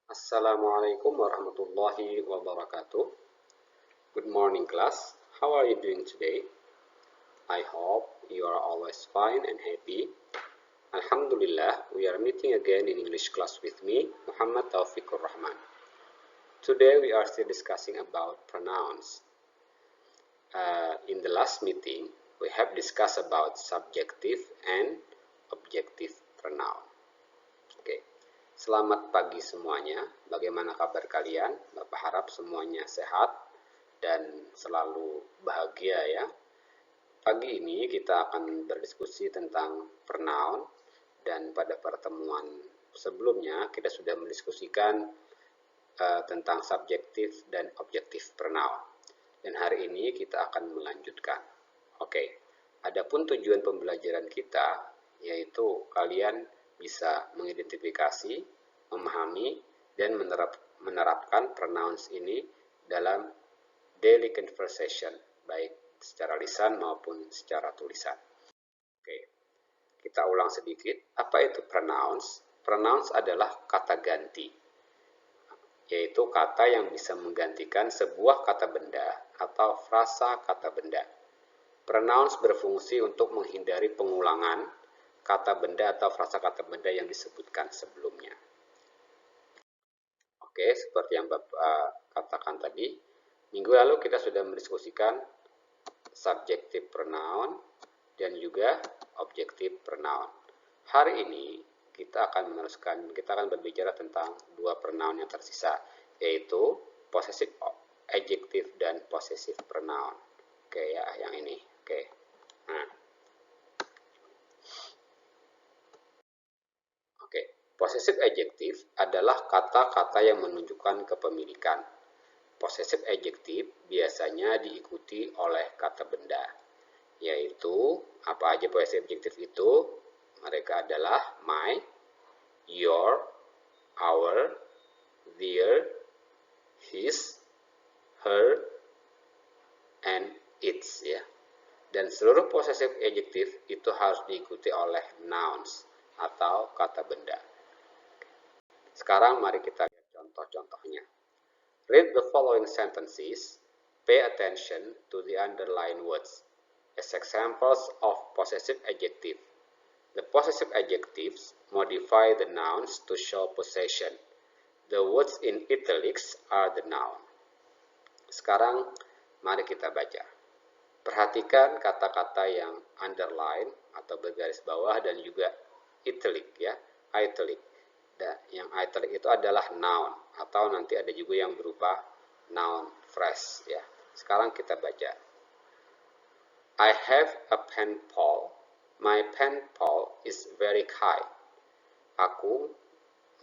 Assalamualaikum warahmatullahi wabarakatuh. Good morning, class. How are you doing today? I hope you are always fine and happy. Alhamdulillah, we are meeting again in English class with me, Muhammad Taufikur Rahman. Today we are still discussing about pronouns. In the last meeting, we have discussed about subjective and objective pronoun. Oke. Selamat pagi semuanya. Bagaimana kabar kalian? Bapak harap semuanya sehat dan selalu bahagia ya. Pagi ini kita akan berdiskusi tentang pronoun dan pada pertemuan sebelumnya kita sudah mendiskusikan tentang subjektif dan objektif pronoun. Dan hari ini kita akan melanjutkan. Oke. Adapun tujuan pembelajaran kita yaitu kalian bisa mengidentifikasi, memahami, dan menerapkan pronouns ini dalam daily conversation, baik secara lisan maupun secara tulisan. Oke, kita ulang sedikit. Apa itu pronouns? Pronouns adalah kata ganti, yaitu kata yang bisa menggantikan sebuah kata benda atau frasa kata benda. Pronouns berfungsi untuk menghindari pengulangan kata benda atau frasa kata benda yang disebutkan sebelumnya. Oke, seperti yang Bapak katakan tadi, minggu lalu kita sudah mendiskusikan subjective pronoun dan juga objective pronoun. Hari ini kita akan berbicara tentang dua pronoun yang tersisa, yaitu possessive adjective dan possessive pronoun. Oke ya, yang ini. Oke. Nah. Possessive adjective adalah kata-kata yang menunjukkan kepemilikan. Possessive adjective biasanya diikuti oleh kata benda, yaitu apa aja possessive adjective itu? Mereka adalah my, your, our, their, his, her, and its ya. Dan seluruh possessive adjective itu harus diikuti oleh nouns atau kata benda. Sekarang mari kita lihat contoh-contohnya. Read the following sentences. Pay attention to the underlined words as examples of possessive adjective. The possessive adjectives modify the nouns to show possession. The words in italics are the noun. Sekarang mari kita baca. Perhatikan kata-kata yang underline atau bergaris bawah dan juga italic ya, italic. Yang italic itu adalah noun atau nanti ada juga yang berupa noun phrase ya. Sekarang kita baca. I have a pen pal. My pen pal is very kind. Aku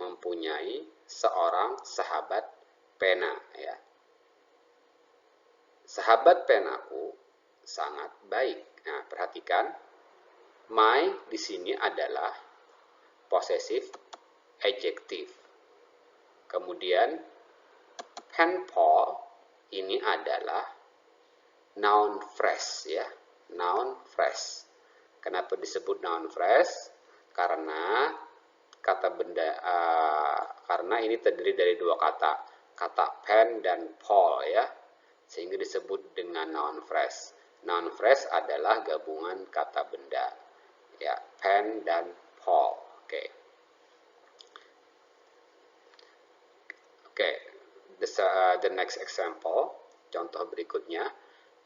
mempunyai seorang sahabat pena ya. Sahabat penaku sangat baik. Nah, perhatikan my di sini adalah possessive adjective. Kemudian pen pal ini adalah noun phrase ya, noun phrase. Kenapa disebut noun phrase? Karena kata benda karena ini terdiri dari dua kata pen dan pal ya, sehingga disebut dengan noun phrase. Noun phrase adalah gabungan kata benda ya, pen dan pal. Oke. The next example, contoh berikutnya.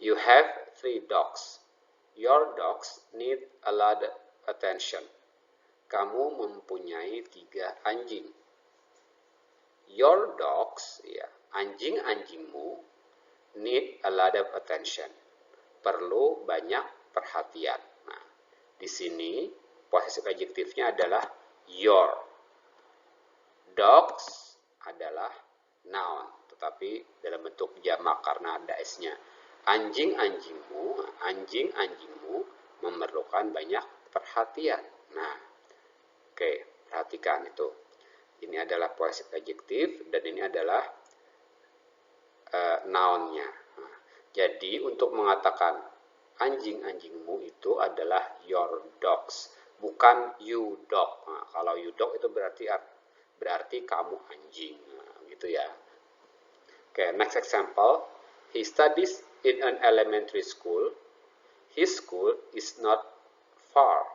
You have 3 dogs. Your dogs need a lot of attention. Kamu mempunyai 3 anjing. Your dogs, ya, anjing-anjingmu need a lot of attention. Perlu banyak perhatian. Nah, di sini possessive adjektifnya adalah your. Dogs adalah noun, tetapi dalam bentuk jamak karena ada s-nya. Anjing-anjingmu memerlukan banyak perhatian. Nah, oke, perhatikan itu. Ini adalah possessive adjective dan ini adalah noun-nya. Nah, jadi untuk mengatakan anjing-anjingmu itu adalah your dogs, bukan you dog. Nah, kalau you dog itu berarti berarti kamu anjing. Nah, gitu ya. Okay, next example. He studies in an elementary school. His school is not far.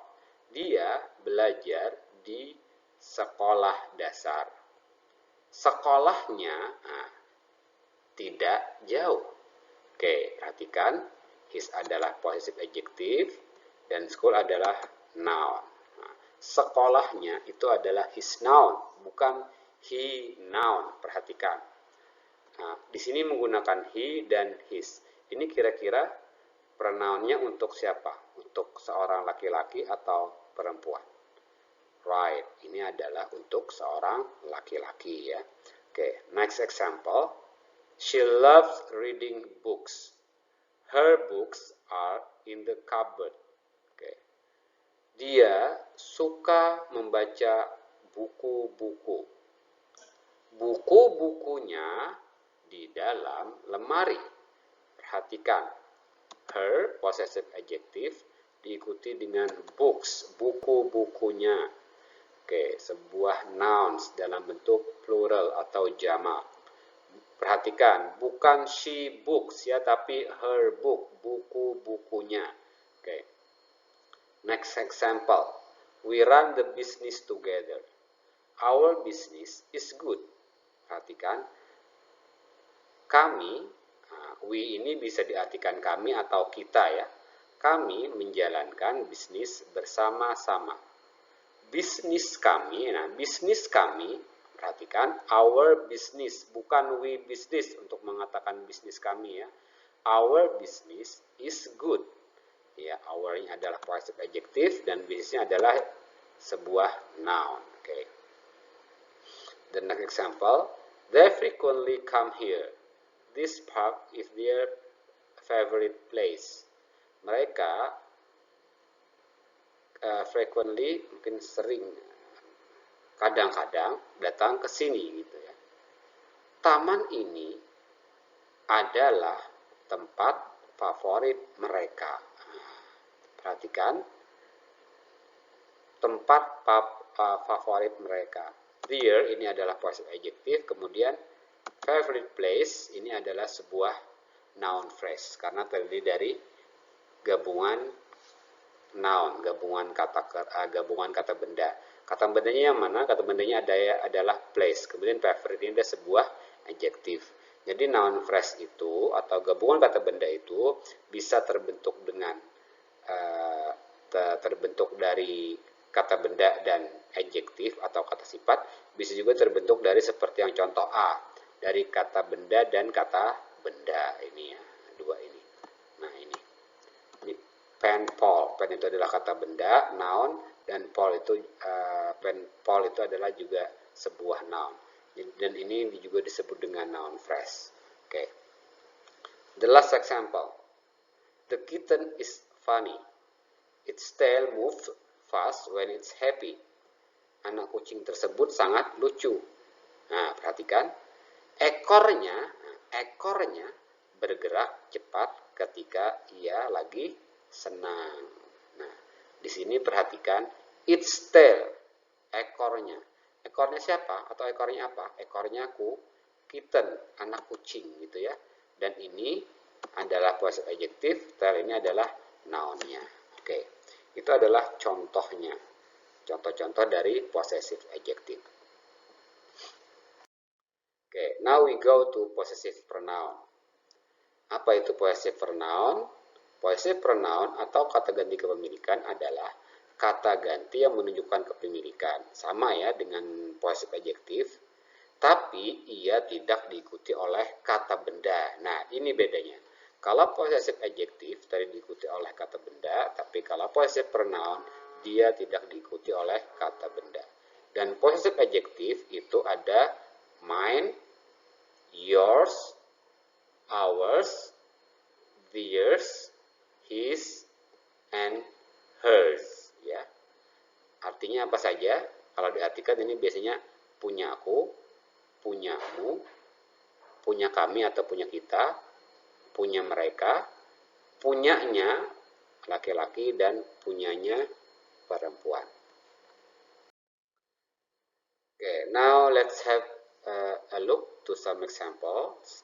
Dia belajar di sekolah dasar. Sekolahnya tidak jauh. Oke, perhatikan. His adalah possessive adjective dan school adalah noun. Nah, sekolahnya itu adalah his noun, bukan he noun. Perhatikan. Nah, di sini menggunakan he dan his. Ini kira-kira pronounnya untuk siapa? Untuk seorang laki-laki atau perempuan? Right, ini adalah untuk seorang laki-laki ya. Oke, next example. She loves reading books. Her books are in the cupboard. Oke. Dia suka membaca buku-buku. Buku-bukunya di dalam lemari. Perhatikan. Her, possessive adjective, diikuti dengan books, buku-bukunya. Oke, sebuah nouns dalam bentuk plural atau jamak. Perhatikan, bukan she books ya, tapi her book, buku-bukunya. Oke. Next example. We run the business together. Our business is good. Perhatikan. Kami, we ini bisa diartikan kami atau kita ya. Kami menjalankan bisnis bersama-sama. Bisnis kami, bisnis kami, perhatikan, our business, bukan we business untuk mengatakan bisnis kami ya. Our business is good. Ya, our-nya adalah possessive adjective dan bisnisnya adalah sebuah noun. Okay. The next example, they frequently come here. This park is their favorite place. Mereka frequently, mungkin sering, kadang-kadang datang ke sini gitu ya. Taman ini adalah tempat favorit mereka. Perhatikan, tempat favorit mereka. Their ini adalah possessive adjective, kemudian favorite place ini adalah sebuah noun phrase karena terdiri dari gabungan noun, gabungan kata benda. Kata bendanya yang mana? Kata bendanya adalah place. Kemudian favorite ini adalah sebuah adjective. Jadi noun phrase itu atau gabungan kata benda itu bisa terbentuk dengan terbentuk dari kata benda dan adjektif atau kata sifat, bisa juga terbentuk dari seperti yang contoh A, dari kata benda dan kata benda ini ya, dua ini. Nah ini pen Paul, pen itu adalah kata benda, noun, dan Paul itu Paul itu adalah juga sebuah noun. Dan ini juga disebut dengan noun phrase. Okay. The last example. The kitten is funny. Its tail moves fast when it's happy. Anak kucing tersebut sangat lucu. Nah, perhatikan. Ekornya bergerak cepat ketika ia lagi senang. Nah, di sini perhatikan its tail, ekornya. Ekornya siapa atau ekornya apa? Ekornya kitten, anak kucing gitu ya. Dan ini adalah possessive adjective, tail ini adalah noun-nya. Oke. Itu adalah contohnya. Contoh-contoh dari possessive adjective. Oke, now we go to possessive pronoun. Apa itu possessive pronoun? Possessive pronoun atau kata ganti kepemilikan adalah kata ganti yang menunjukkan kepemilikan. Sama ya dengan possessive adjective, tapi ia tidak diikuti oleh kata benda. Nah, ini bedanya. Kalau possessive adjective tadi diikuti oleh kata benda, tapi kalau possessive pronoun dia tidak diikuti oleh kata benda. Dan possessive adjective itu ada mine, yours, ours, theirs, his, and hers. Ya, artinya apa saja? Kalau diartikan ini biasanya punya aku, punyamu, punya kami atau punya kita, punya mereka, punyanya laki-laki, dan punyanya perempuan. Okay, now let's have a look to some examples.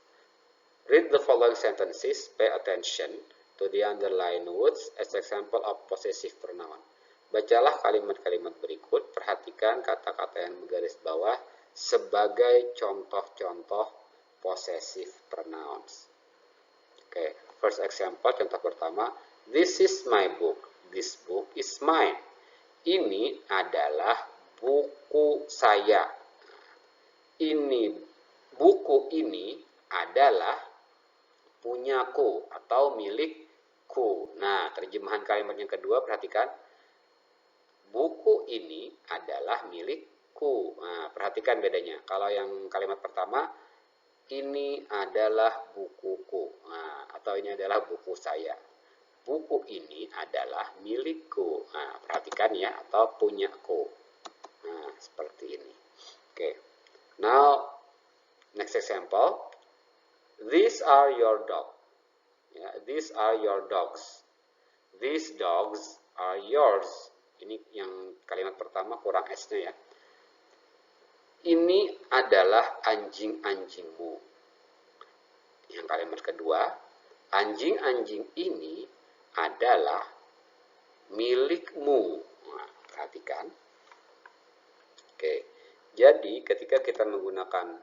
Read the following sentences, pay attention to the underlined words as example of possessive pronoun. Bacalah kalimat-kalimat berikut, perhatikan kata-kata yang bergaris bawah sebagai contoh-contoh possessive pronouns. Okay, first example, contoh pertama, this is my book, this book is mine. Ini adalah buku saya. Buku ini adalah punyaku atau milikku. Nah, terjemahan kalimat yang kedua, perhatikan. Buku ini adalah milikku. Nah, perhatikan bedanya. Kalau yang kalimat pertama, ini adalah bukuku. Nah, atau ini adalah buku saya. Buku ini adalah milikku. Nah, perhatikan ya, atau punyaku. Nah, seperti ini. Okay. Now, next example. These are your dogs. Ya, these are your dogs. These dogs are yours. Ini yang kalimat pertama kurang S-nya ya. Ini adalah anjing-anjingmu. Yang kalimat kedua, anjing-anjing ini adalah milikmu. Nah, perhatikan. Oke, jadi ketika kita menggunakan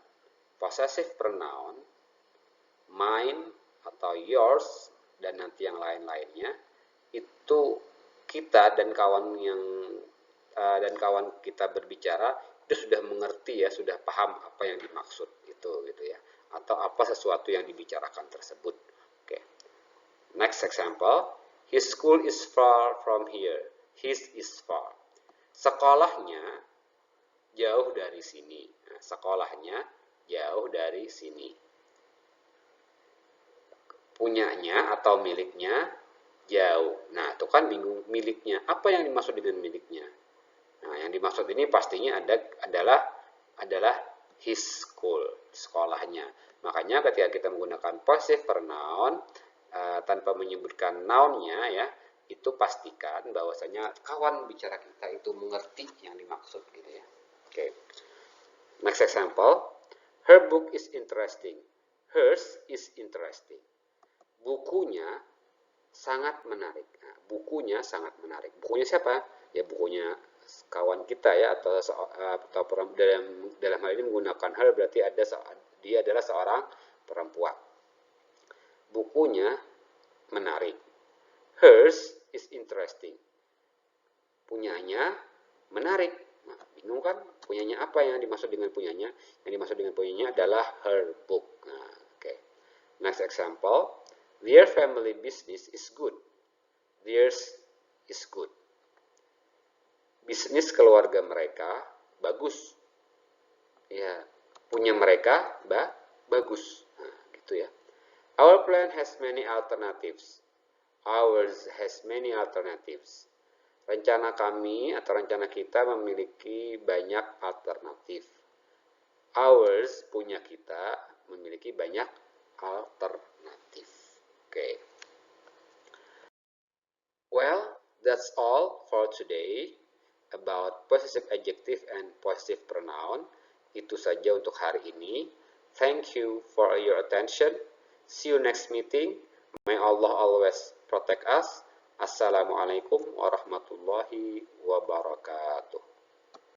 possessive pronoun, mine atau yours dan nanti yang lain-lainnya, itu kita dan kawan kita berbicara itu sudah mengerti ya, sudah paham apa yang dimaksud itu gitu ya, atau apa sesuatu yang dibicarakan tersebut. Oke. Next example, his school is far from here. His is far. Sekolahnya jauh dari sini. Nah, sekolahnya jauh dari sini. Punyanya atau miliknya jauh. Nah, itu kan bingung miliknya. Apa yang dimaksud dengan miliknya? Nah, yang dimaksud ini pastinya adalah his school, sekolahnya. Makanya ketika kita menggunakan possessive pronoun tanpa menyebutkan noun-nya ya, itu pastikan bahwasanya kawan bicara kita itu mengerti yang dimaksud gitu ya. Oke. Next example. Her book is interesting. Hers is interesting. Bukunya sangat menarik. Nah, bukunya sangat menarik. Bukunya siapa? Ya bukunya kawan kita ya, atau dalam hal ini menggunakan her berarti dia adalah seorang perempuan. Bukunya menarik. Hers is interesting. Punyanya menarik. Nah, bingung kan? Punyanya apa yang dimaksud dengan punyanya? Yang dimaksud dengan punyanya adalah her book. Nah, okay. Next example. Their family business is good. Theirs is good. Bisnis keluarga mereka bagus. Ya, punya mereka bagus. Nah, gitu ya. Our plan has many alternatives. Ours has many alternatives. Rencana kami atau rencana kita memiliki banyak alternatif. Ours, punya kita, memiliki banyak alternatif. Okay. Well, that's all for today about possessive adjective and possessive pronoun. Itu saja untuk hari ini. Thank you for your attention. See you next meeting. May Allah always protect us. Assalamualaikum warahmatullahi wabarakatuh.